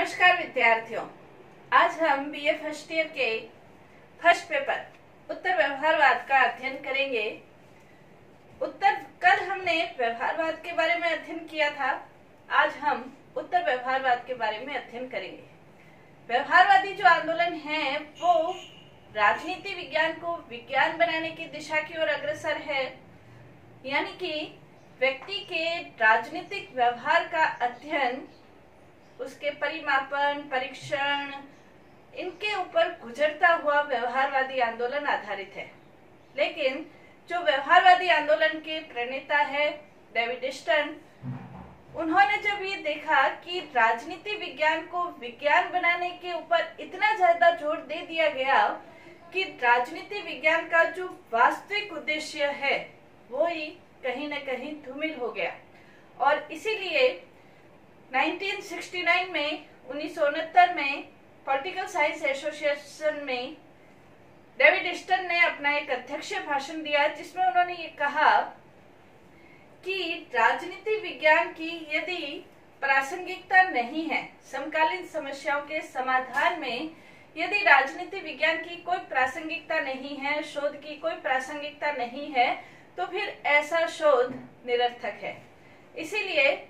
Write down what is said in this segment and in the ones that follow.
नमस्कार विद्यार्थियों, आज हम बीए फर्स्ट ईयर के फर्स्ट पेपर उत्तर व्यवहारवाद का अध्ययन करेंगे। कल हमने व्यवहारवाद के बारे में अध्ययन किया था, आज हम उत्तर व्यवहारवाद के बारे में अध्ययन करेंगे। व्यवहारवादी जो आंदोलन है वो राजनीति विज्ञान को विज्ञान बनाने की दिशा की ओर अग्रसर है, यानी कि व्यक्ति के राजनीतिक व्यवहार का अध्ययन, उसके परिमापन, परीक्षण, इनके ऊपर गुजरता हुआ व्यवहारवादी आंदोलन आधारित है। लेकिन जो व्यवहारवादी आंदोलन के प्रणेता है डेविड स्टर्न, उन्होंने जब ये देखा कि राजनीति विज्ञान को विज्ञान बनाने के ऊपर इतना ज्यादा जोर दे दिया गया कि राजनीति विज्ञान का जो वास्तविक उद्देश्य है वो ही कहीं न कहीं धूमिल हो गया, और इसीलिए 1969 में 1969 में पॉलिटिकल साइंस एसोसिएशन में डेविड स्टर्न ने अपना एक अध्यक्षीय भाषण दिया, जिसमें उन्होंने ये कहा कि राजनीति विज्ञान की यदि प्रासंगिकता नहीं है, समकालीन समस्याओं के समाधान में यदि राजनीति विज्ञान की कोई प्रासंगिकता नहीं है, शोध की कोई प्रासंगिकता नहीं है, तो फिर ऐसा शोध निरर्थक है। इसीलिए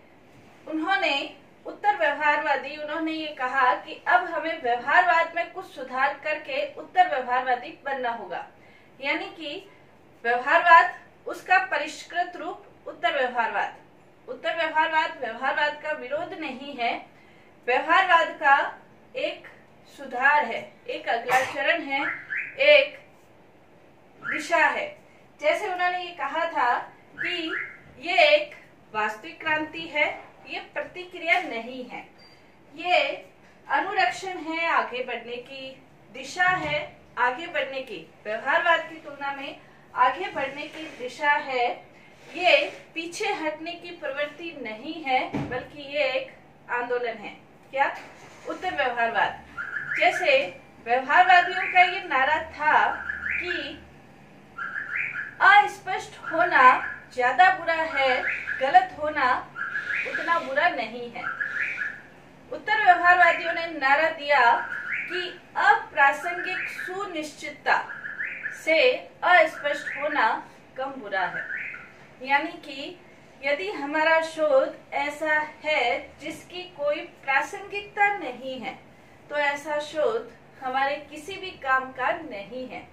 उन्होंने ये कहा कि अब हमें व्यवहारवाद में कुछ सुधार करके उत्तर व्यवहारवादी बनना होगा, यानी कि व्यवहारवाद उसका परिष्कृत रूप उत्तर व्यवहारवाद। उत्तर व्यवहारवाद व्यवहारवाद का विरोध नहीं है, व्यवहारवाद का एक सुधार है, एक अगला चरण है, एक दिशा है। जैसे उन्होंने ये कहा था कि ये एक वास्तविक क्रांति है, ये प्रतिक्रिया नहीं है, ये अनुरक्षण है, आगे बढ़ने की दिशा है, आगे बढ़ने की, व्यवहारवाद की तुलना में आगे बढ़ने की दिशा है। ये पीछे हटने की प्रवृत्ति नहीं है, बल्कि ये एक आंदोलन है। क्या? उत्तर व्यवहारवाद। जैसे व्यवहारवादियों का ये नारा था कि अस्पष्ट होना ज्यादा बुरा है, गलत होना उतना बुरा नहीं है। उत्तर व्यवहारवादियों ने नारा दिया कि अप्रासंगिक सुनिश्चितता से अस्पष्ट होना कम बुरा है, यानी कि यदि हमारा शोध ऐसा है जिसकी कोई प्रासंगिकता नहीं है, तो ऐसा शोध हमारे किसी भी काम का नहीं है।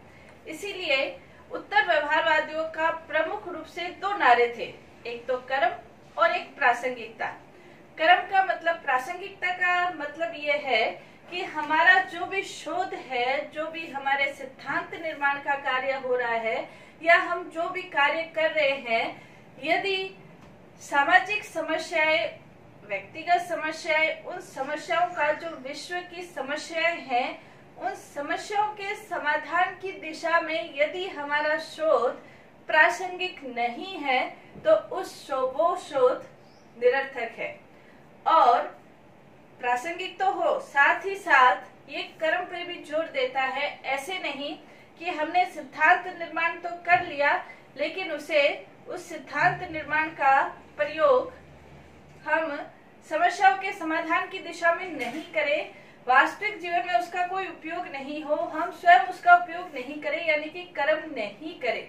इसीलिए उत्तर व्यवहारवादियों का प्रमुख रूप से दो नारे थे, एक तो कर्म और एक प्रासंगिकता। कर्म का मतलब, प्रासंगिकता का मतलब ये है कि हमारा जो भी शोध है, जो भी हमारे सिद्धांत निर्माण का कार्य हो रहा है, या हम जो भी कार्य कर रहे हैं, यदि सामाजिक समस्याएं, व्यक्तिगत समस्याएं, उन समस्याओं का जो विश्व की समस्याएं हैं, उन समस्याओं के समाधान की दिशा में यदि हमारा शोध प्रासंगिक नहीं है, तो वो शोध निरर्थक है। और प्रासंगिक तो हो, साथ ही साथ ये कर्म पे भी जोर देता है। ऐसे नहीं कि हमने सिद्धांत निर्माण तो कर लिया, लेकिन उस सिद्धांत निर्माण का प्रयोग हम समस्याओं के समाधान की दिशा में नहीं करें, वास्तविक जीवन में उसका कोई उपयोग नहीं हो, हम स्वयं उसका उपयोग नहीं करें, यानी कि कर्म नहीं करें,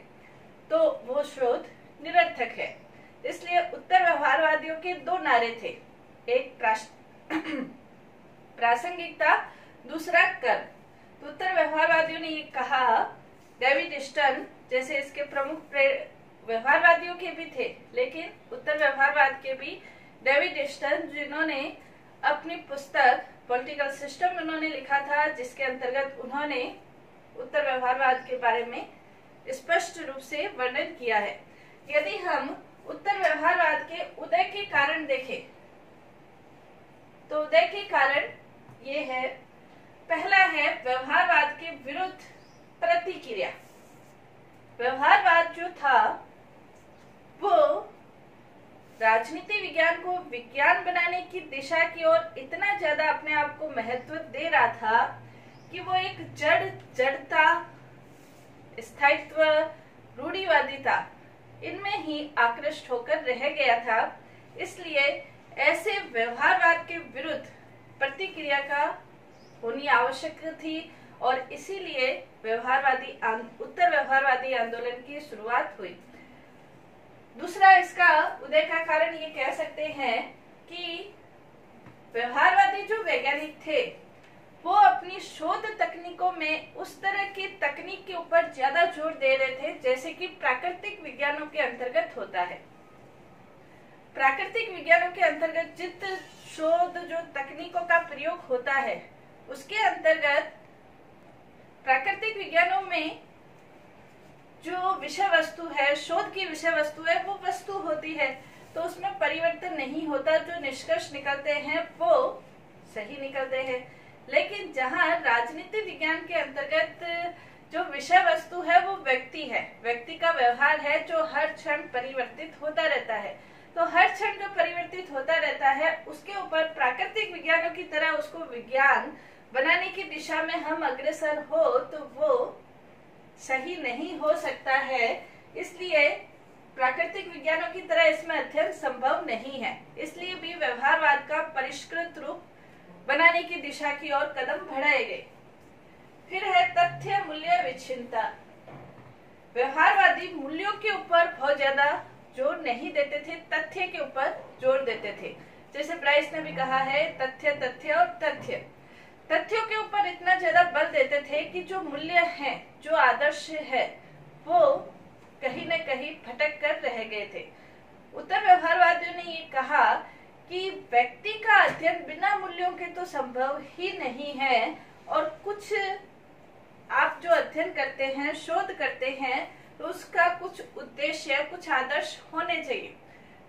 तो वो शोध निरर्थक है। इसलिए उत्तर व्यवहारवादियों के दो नारे थे, एक प्रासंगिकता, दूसरा कर्म। तो उत्तर व्यवहारवादियों ने ये कहा, डेविड स्टर्न जैसे इसके प्रमुख व्यवहारवादियों के भी थे, लेकिन उत्तर व्यवहारवाद के भी डेविड स्टर्न, जिन्होंने अपनी पुस्तक पॉलिटिकल सिस्टम उन्होंने लिखा था, जिसके अंतर्गत उन्होंने उत्तर व्यवहारवाद के बारे में स्पष्ट रूप से वर्णन किया है। यदि हम उत्तर व्यवहारवाद के उदय के कारण देखें, तो उदय के कारण ये है, पहला है व्यवहारवाद के विरुद्ध प्रतिक्रिया। व्यवहारवाद जो था वो राजनीति विज्ञान को विज्ञान बनाने की दिशा की ओर इतना ज्यादा अपने आप को महत्व दे रहा था कि वो एक जड़ता, स्थायित्व, रूढ़िवादिता, इनमें ही आकृष्ट होकर रह गया था। इसलिए ऐसे व्यवहारवाद के विरुद्ध प्रतिक्रिया क्रिया का होनी आवश्यक थी और इसीलिए उत्तर व्यवहारवादी आंदोलन की शुरुआत हुई। दूसरा इसका उदय का कारण ये कह सकते हैं कि व्यवहारवादी जो वैज्ञानिक थे वो अपनी शोध तकनीकों में उस तरह की तकनीक के ऊपर ज्यादा जोर दे रहे थे जैसे कि प्राकृतिक विज्ञानों के अंतर्गत होता है। प्राकृतिक विज्ञानों के अंतर्गत जित शोध जो तकनीकों का प्रयोग होता है उसके अंतर्गत प्राकृतिक विज्ञानों में जो विषय वस्तु है, शोध की विषय वस्तु है, वो वस्तु होती है, तो उसमें परिवर्तन नहीं होता। जो निष्कर्ष निकलते हैं वो सही निकलते हैं। लेकिन जहाँ राजनीति विज्ञान के अंतर्गत जो विषय वस्तु है वो व्यक्ति है, व्यक्ति का व्यवहार है जो हर क्षण परिवर्तित होता रहता है। तो हर क्षण जो परिवर्तित होता रहता है उसके ऊपर प्राकृतिक विज्ञानों की तरह उसको विज्ञान बनाने की दिशा में हम अग्रसर हो तो वो सही नहीं हो सकता है। इसलिए प्राकृतिक विज्ञानों की तरह इसमें अध्ययन संभव नहीं है। इसलिए भी व्यवहारवाद का परिष्कृत रूप बनाने की दिशा की ओर कदम बढ़ाए गए। फिर है तथ्य मूल्य विच्छिन्नता। व्यवहारवादी मूल्यों के ऊपर बहुत ज्यादा जोर नहीं देते थे, तथ्य के ऊपर जोर देते थे। जैसे ब्राइस ने भी कहा है तथ्य तथ्य और तथ्य। तथ्यों के ऊपर इतना ज्यादा बल देते थे कि जो मूल्य है, जो आदर्श है, वो कहीं न कहीं भटक कर रह गए थे। उत्तर व्यवहारवादियों ने ये कहा कि व्यक्ति का अध्ययन बिना मूल्यों के तो संभव ही नहीं है और कुछ आप जो अध्ययन करते हैं, शोध करते हैं, तो उसका कुछ उद्देश्य, कुछ आदर्श होने चाहिए।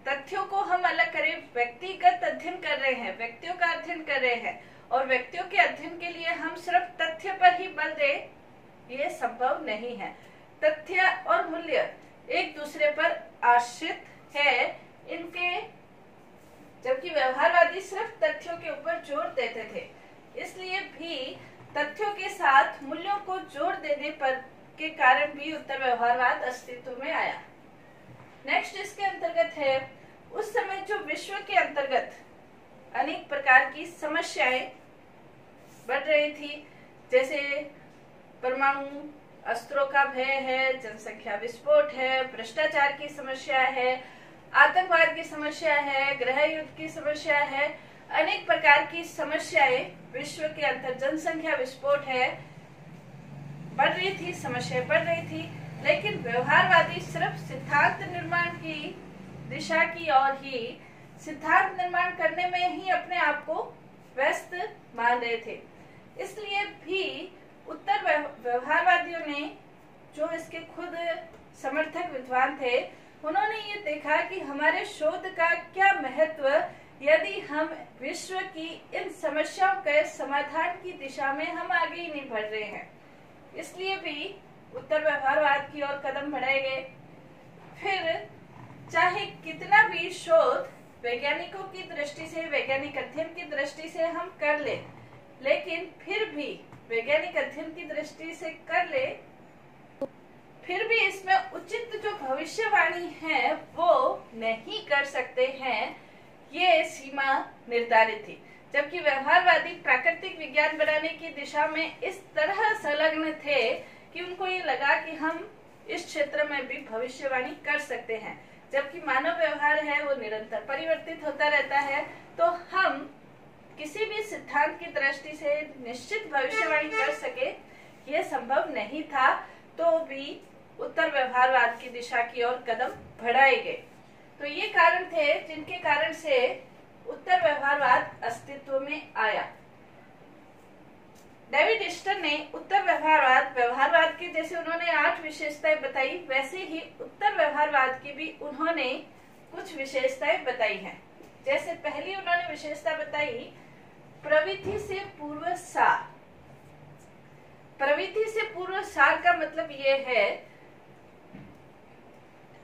तथ्यों को हम अलग करें, व्यक्तिगत अध्ययन कर रहे हैं, व्यक्तियों का अध्ययन कर रहे हैं और व्यक्तियों के अध्ययन के लिए हम सिर्फ तथ्य पर ही बल दें, ये संभव नहीं है। तथ्य और मूल्य एक दूसरे पर आश्रित है इनके, जबकि व्यवहारवादी सिर्फ तथ्यों के ऊपर जोर देते थे। इसलिए भी तथ्यों के साथ मूल्यों को जोर देने पर के कारण भी उत्तर व्यवहारवाद अस्तित्व में आया। नेक्स्ट इसके अंतर्गत है उस समय जो विश्व के अंतर्गत अनेक प्रकार की समस्याएं बढ़ रही थी, जैसे परमाणु अस्त्रों का भय है, जनसंख्या विस्फोट है, भ्रष्टाचार की समस्या है, आतंकवाद की समस्या है, गृह युद्ध की समस्या है, अनेक प्रकार की समस्याएं विश्व के अंदर, जनसंख्या विस्फोट है, बढ़ रही थी, समस्याएं बढ़ रही थी। लेकिन व्यवहारवादी सिर्फ सिद्धांत निर्माण की दिशा की ओर ही, सिद्धांत निर्माण करने में ही अपने आप को व्यस्त मान रहे थे। इसलिए भी उत्तर व्यवहारवादियों ने, जो इसके खुद समर्थक विद्वान थे, उन्होंने ये देखा कि हमारे शोध का क्या महत्व यदि हम विश्व की इन समस्याओं के समाधान की दिशा में हम आगे ही नहीं बढ़ रहे हैं। इसलिए भी उत्तर व्यवहारवाद की ओर कदम बढ़ाए गए। फिर चाहे कितना भी शोध वैज्ञानिकों की दृष्टि से, वैज्ञानिक अध्ययन की दृष्टि से हम कर ले, लेकिन फिर भी वैज्ञानिक अध्ययन की दृष्टि से कर ले, फिर भी इसमें उचित जो भविष्यवाणी है वो नहीं कर सकते हैं, ये सीमा निर्धारित थी। जबकि व्यवहारवादी प्राकृतिक विज्ञान बनाने की दिशा में इस तरह संलग्न थे कि उनको ये लगा कि हम इस क्षेत्र में भी भविष्यवाणी कर सकते हैं। जबकि मानव व्यवहार है वो निरंतर परिवर्तित होता रहता है, तो हम किसी भी सिद्धांत की दृष्टि से निश्चित भविष्यवाणी कर सके ये संभव नहीं था। तो भी उत्तर व्यवहारवाद की दिशा की ओर कदम बढ़ाए गए। तो ये कारण थे जिनके कारण से उत्तर व्यवहारवाद अस्तित्व में आया। डेविड स्टर्न ने उत्तर व्यवहारवाद की जैसे उन्होंने 8 विशेषताएं बताई, वैसे ही उत्तर व्यवहारवाद की भी उन्होंने कुछ विशेषताएं बताई हैं। जैसे पहली उन्होंने विशेषता बताई प्रवृत्ति से पूर्व सार। प्रवृत्ति से पूर्व सार का मतलब ये है,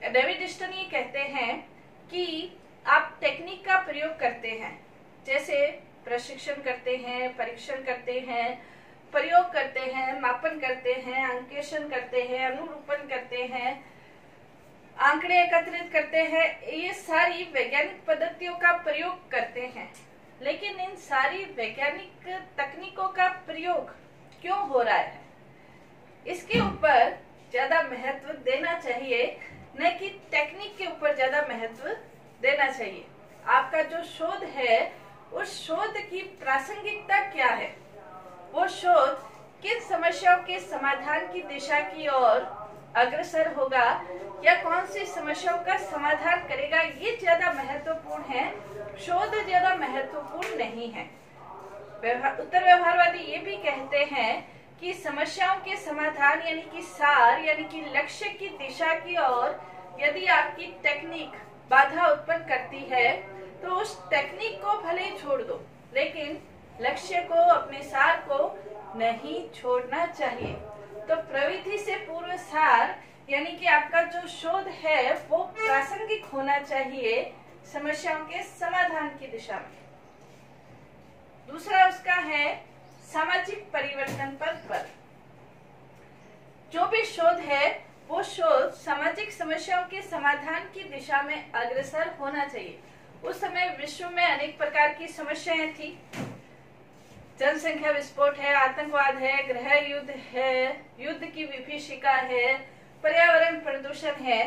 डेविड स्टर्न ये कहते हैं कि आप टेक्निक का प्रयोग करते हैं, जैसे प्रशिक्षण करते हैं, परीक्षण करते हैं, प्रयोग करते हैं, मापन करते हैं, अंकेक्षण करते हैं, अनुरूपण करते हैं, आंकड़े एकत्रित करते हैं, ये सारी वैज्ञानिक पद्धतियों का प्रयोग करते हैं। लेकिन इन सारी वैज्ञानिक तकनीकों का प्रयोग क्यों हो रहा है, इसके ऊपर ज्यादा महत्व देना चाहिए, न कि टेक्निक के ऊपर ज्यादा महत्व देना चाहिए। आपका जो शोध है उस शोध की प्रासंगिकता क्या है, वो शोध किन समस्याओं के समाधान की दिशा की ओर अग्रसर होगा या कौन सी समस्याओं का समाधान करेगा, ये ज्यादा महत्वपूर्ण है, शोध ज्यादा महत्वपूर्ण नहीं है। उत्तर व्यवहारवादी ये भी कहते हैं कि समस्याओं के समाधान यानी कि सार यानी कि लक्ष्य की दिशा की ओर यदि आपकी टेक्निक बाधा उत्पन्न करती है तो उस टेक्निक को भले ही छोड़ दो, लेकिन लक्ष्य को, अपने सार को नहीं छोड़ना चाहिए। तो प्रविधि से पूर्व सार यानी कि आपका जो शोध है वो प्रासंगिक होना चाहिए समस्याओं के समाधान की दिशा में। दूसरा उसका है सामाजिक परिवर्तन पर बल। जो भी शोध है वो शोध सामाजिक समस्याओं के समाधान की दिशा में अग्रसर होना चाहिए। उस समय विश्व में अनेक प्रकार की समस्याएं थी, जनसंख्या विस्फोट है, आतंकवाद है, गृह युद्ध है, युद्ध की विभीषिका है, पर्यावरण प्रदूषण है,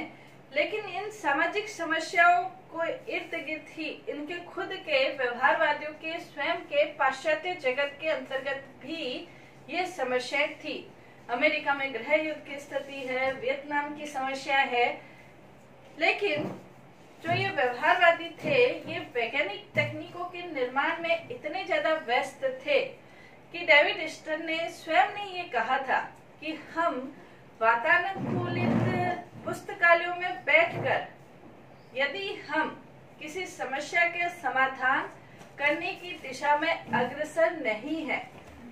लेकिन इन सामाजिक समस्याओं को इर्द गिर्द ही इनके खुद के व्यवहारवादियों के स्वयं के पाश्चात्य जगत के अंतर्गत भी ये समस्याएं थी। अमेरिका में गृह युद्ध की स्थिति है, वियतनाम की समस्या है, लेकिन जो ये व्यवहारवादी थे ये वैज्ञानिक तकनीकों के निर्माण में इतने ज्यादा व्यस्त थे कि डेविड स्टर्न ने स्वयं ने ये कहा था कि हम वातानुकूलित पुस्तकालयों में बैठकर यदि हम किसी समस्या के समाधान करने की दिशा में अग्रसर नहीं है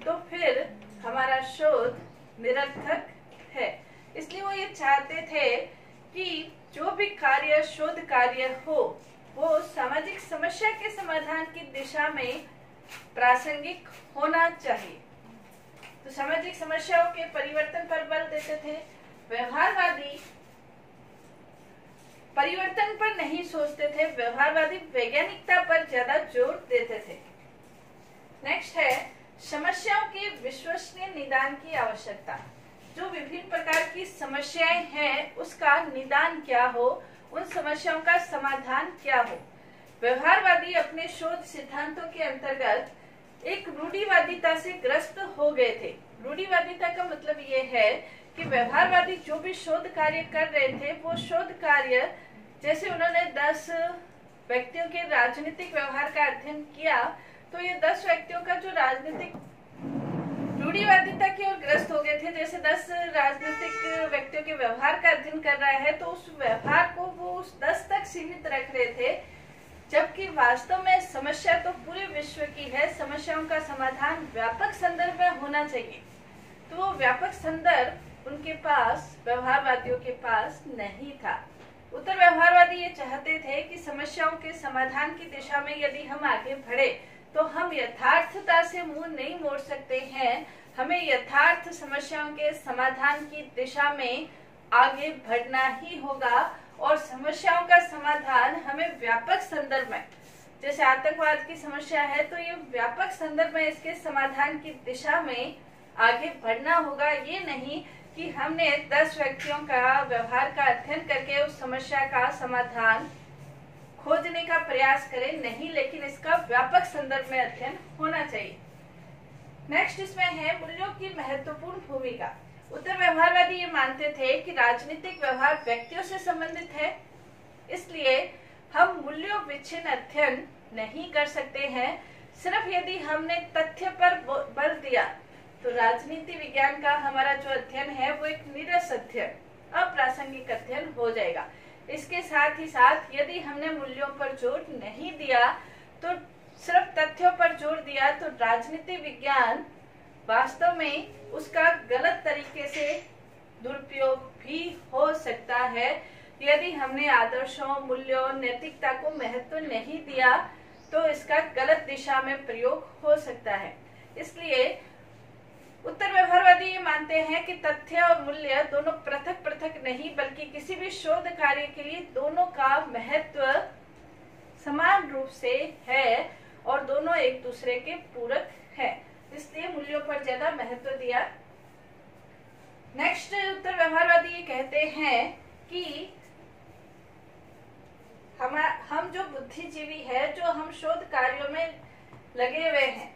तो फिर हमारा शोध निरर्थक है। इसलिए वो ये चाहते थे कि जो भी कार्य, शोध कार्य हो, वो सामाजिक समस्या के समाधान की दिशा में प्रासंगिक होना चाहिए। तो सामाजिक समस्याओं के परिवर्तन पर बल देते थे। व्यवहारवादी परिवर्तन पर नहीं सोचते थे, व्यवहारवादी वैज्ञानिकता पर ज्यादा जोर देते थे। नेक्स्ट है समस्याओं के विश्वसनीय निदान की आवश्यकता। जो विभिन्न प्रकार की समस्याएं हैं उसका निदान क्या हो, उन समस्याओं का समाधान क्या हो। व्यवहारवादी अपने शोध सिद्धांतों के अंतर्गत एक रूढ़िवादिता से ग्रस्त हो गए थे। रूढ़िवादिता का मतलब ये है कि व्यवहारवादी जो भी शोध कार्य कर रहे थे वो शोध कार्य, जैसे उन्होंने 10 व्यक्तियों के राजनीतिक व्यवहार का अध्ययन किया, तो ये 10 व्यक्तियों का जो राजनीतिक रूढ़िवादिता की ओर ग्रस्त हो गए थे। जैसे 10 राजनीतिक व्यक्तियों के व्यवहार का अध्ययन कर रहा है तो उस व्यवहार को वो उस 10 तक सीमित रख रहे थे, जबकि वास्तव में समस्या तो पूरे विश्व की है। समस्याओं का समाधान व्यापक संदर्भ में होना चाहिए, तो वो व्यापक संदर्भ उनके पास, व्यवहारवादियों के पास नहीं था। उत्तर व्यवहारवादी ये चाहते थे कि समस्याओं के समाधान की दिशा में यदि हम आगे बढ़े तो हम यथार्थता से मुंह नहीं मोड़ सकते हैं, हमें यथार्थ समस्याओं के समाधान की दिशा में आगे बढ़ना ही होगा। और समस्याओं का समाधान हमें व्यापक संदर्भ में, जैसे आतंकवाद की समस्या है तो ये व्यापक संदर्भ में इसके समाधान की दिशा में आगे बढ़ना होगा। ये नहीं कि हमने 10 व्यक्तियों का व्यवहार का अध्ययन करके उस समस्या का समाधान खोजने का प्रयास करें, नहीं, लेकिन इसका व्यापक संदर्भ में अध्ययन होना चाहिए। नेक्स्ट इसमें है मूल्यों की महत्वपूर्ण भूमिका। उत्तर व्यवहारवादी ये मानते थे कि राजनीतिक व्यवहार व्यक्तियों से संबंधित है, इसलिए हम मूल्यों विच्छिन्न अध्ययन नहीं कर सकते हैं। सिर्फ यदि हमने तथ्य पर बल दिया तो राजनीति विज्ञान का हमारा जो अध्ययन है वो एक नीरस अध्ययन, अप्रासंगिक अध्ययन हो जाएगा। इसके साथ ही साथ यदि हमने मूल्यों पर जोर नहीं दिया, तो सिर्फ तथ्यों पर जोर दिया, तो राजनीति विज्ञान वास्तव में उसका गलत तरीके से दुरुपयोग भी हो सकता है। यदि हमने आदर्शों, मूल्यों, नैतिकता को महत्व नहीं दिया तो इसका गलत दिशा में प्रयोग हो सकता है। इसलिए उत्तर व्यवहारवादी ये मानते हैं कि तथ्य और मूल्य दोनों पृथक पृथक नहीं, बल्कि किसी भी शोध कार्य के लिए दोनों का महत्व समान रूप से है और दोनों एक दूसरे के पूरक है, इसलिए मूल्यों पर ज्यादा महत्व दिया। नेक्स्ट उत्तर व्यवहारवादी ये कहते हैं कि हम जो बुद्धिजीवी है, जो हम शोध कार्यों में लगे हुए हैं,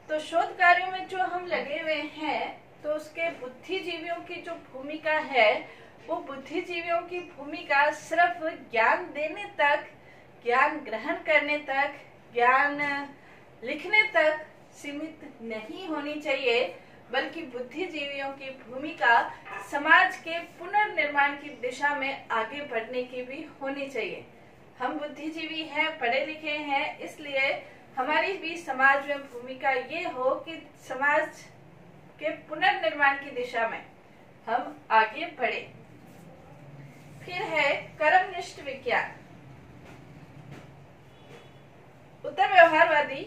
तो शोध कार्यों में जो हम लगे हुए हैं, तो उसके बुद्धिजीवियों की जो भूमिका है, वो बुद्धिजीवियों की भूमिका सिर्फ ज्ञान देने तक, ज्ञान ग्रहण करने तक, ज्ञान लिखने तक सीमित नहीं होनी चाहिए, बल्कि बुद्धिजीवियों की भूमिका समाज के पुनर्निर्माण की दिशा में आगे बढ़ने की भी होनी चाहिए। हम बुद्धिजीवी हैं, पढ़े लिखे हैं, इसलिए हमारी भी समाज में भूमिका ये हो कि समाज के पुनर्निर्माण की दिशा में हम आगे बढ़े। फिर है कर्मनिष्ठ विज्ञान। उत्तर व्यवहारवादी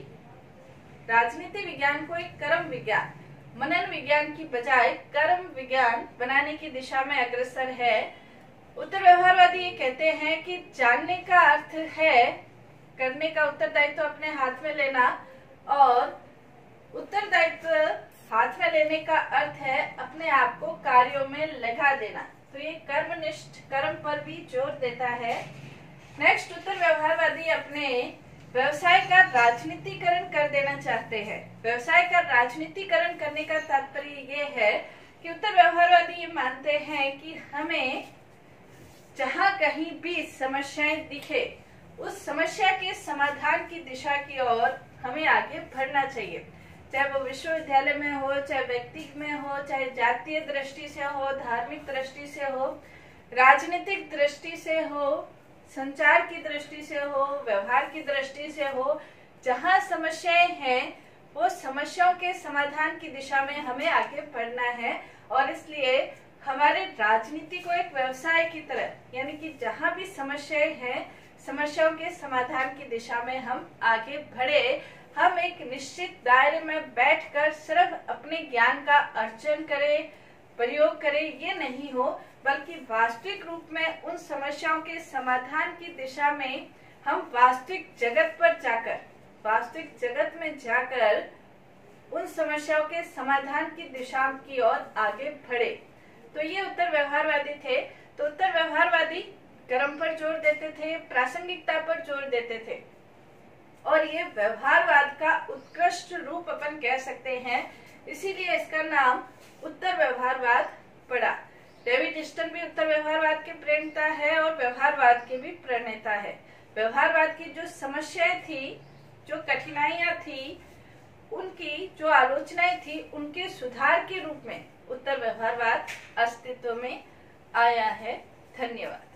राजनीति विज्ञान को एक कर्म विज्ञान, मनन विज्ञान की बजाय कर्म विज्ञान बनाने की दिशा में अग्रसर है। उत्तर व्यवहारवादी ये कहते हैं कि जानने का अर्थ है करने का उत्तरदायित्व अपने हाथ में लेना, और उत्तरदायित्व हाथ में लेने का अर्थ है अपने आप को कार्यों में लगा देना। तो ये कर्मनिष्ठ, कर्म पर भी जोर देता है। नेक्स्ट, उत्तर व्यवहारवादी अपने व्यवसाय का राजनीतिकरण कर देना चाहते हैं। व्यवसाय का राजनीतिकरण करने का तात्पर्य ये है कि उत्तर व्यवहारवादी ये मानते हैं कि हमें जहाँ कहीं भी समस्याएं दिखे, उस समस्या के समाधान की दिशा की ओर हमें आगे बढ़ना चाहिए, चाहे वो विश्वविद्यालय में हो, चाहे व्यक्ति में हो, चाहे जातीय दृष्टि से हो, धार्मिक दृष्टि से हो, राजनीतिक दृष्टि से हो, संचार की दृष्टि से हो, व्यवहार की दृष्टि से हो। जहाँ समस्याएं हैं, वो समस्याओं के समाधान की दिशा में हमें आगे बढ़ना है, और इसलिए हमारे राजनीति को एक व्यवसाय की तरह, यानी कि जहाँ भी समस्याएं हैं, समस्याओं के समाधान की दिशा में हम आगे बढ़े। हम एक निश्चित दायरे में बैठकर सिर्फ अपने ज्ञान का अर्जन करें, प्रयोग करें, ये नहीं हो, बल्कि वास्तविक रूप में उन समस्याओं के समाधान की दिशा में हम वास्तविक जगत पर जाकर, वास्तविक जगत में जाकर उन समस्याओं के समाधान की दिशा की ओर आगे बढ़े। तो ये उत्तर व्यवहारवादी थे। तो उत्तर व्यवहारवादी कर्म पर जोर देते थे, प्रासंगिकता पर जोर देते थे, और ये व्यवहारवाद का उत्कृष्ट रूप अपन कह सकते हैं, इसीलिए इसका नाम उत्तर व्यवहारवाद पड़ा। डेविड स्टन भी उत्तर व्यवहारवाद के प्रणेता है और व्यवहारवाद के भी प्रणेता है। व्यवहारवाद की जो समस्याएं थी, जो कठिनाइयां थी, उनकी जो आलोचनाएं थी, उनके सुधार के रूप में उत्तर व्यवहारवाद अस्तित्व में आया है। धन्यवाद।